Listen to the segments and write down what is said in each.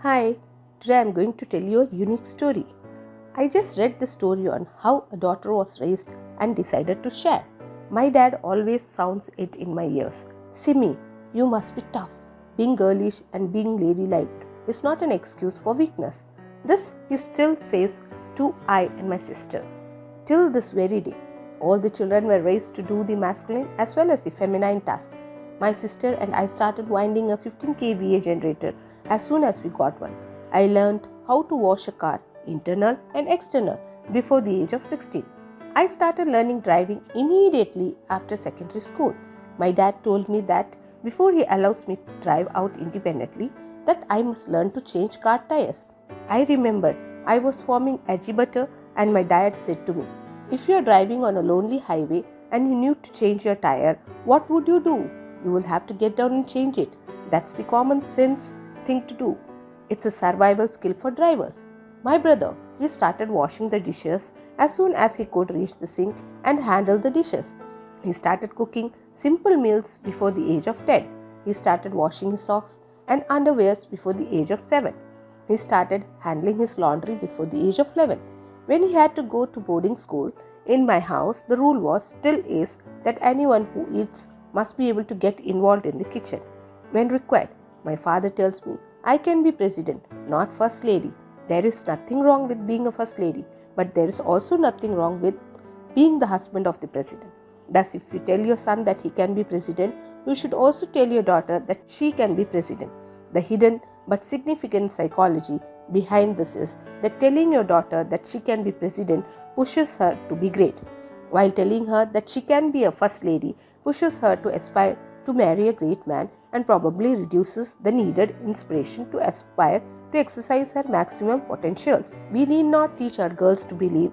Hi, today I'm going to tell you a unique story. I just read the story on how a daughter was raised and decided to share. My dad always sounds it in my ears. Simi, you must be tough. Being girlish and being ladylike is not an excuse for weakness. This he still says to I and my sister. Till this very day, all the children were raised to do the masculine as well as the feminine tasks. My sister and I started winding a 15 kVA generator as soon as we got one. I learned how to wash a car, internal and external, before the age of 16. I started learning driving immediately after secondary school. My dad told me that before he allows me to drive out independently, that I must learn to change car tires. I remembered I was forming edgy butter and my dad said to me, if you are driving on a lonely highway and you need to change your tire, what would you do? You will have to get down and change it. That's the common sense thing to do. It's a survival skill for drivers. My brother, he started washing the dishes as soon as he could reach the sink and handle the dishes. He started cooking simple meals before the age of 10. He started washing his socks and underwears before the age of 7. He started handling his laundry before the age of 11. When he had to go to boarding school, in my house, the rule still is that anyone who eats must be able to get involved in the kitchen. When required, my father tells me I can be president, not first lady. There is nothing wrong with being a first lady, but there is also nothing wrong with being the husband of the president. Thus, if you tell your son that he can be president, you should also tell your daughter that she can be president. The hidden but significant psychology behind this is that telling your daughter that she can be president pushes her to be great, while telling her that she can be a first lady pushes her to aspire to marry a great man and probably reduces the needed inspiration to aspire to exercise her maximum potentials. We need not teach our girls to believe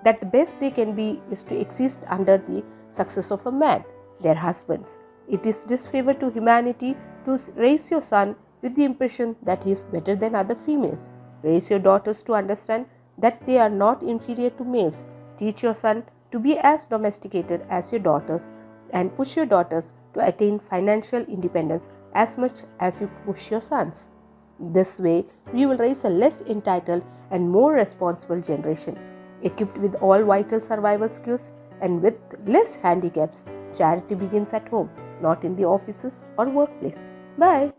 that the best they can be is to exist under the success of a man, their husbands. It is disfavor to humanity to raise your son with the impression that he is better than other females. Raise your daughters to understand that they are not inferior to males. Teach your son to be as domesticated as your daughters and push your daughters to attain financial independence as much as you push your sons. This way, we will raise a less entitled and more responsible generation, equipped with all vital survival skills and with less handicaps. Charity begins at home, not in the offices or workplace. Bye.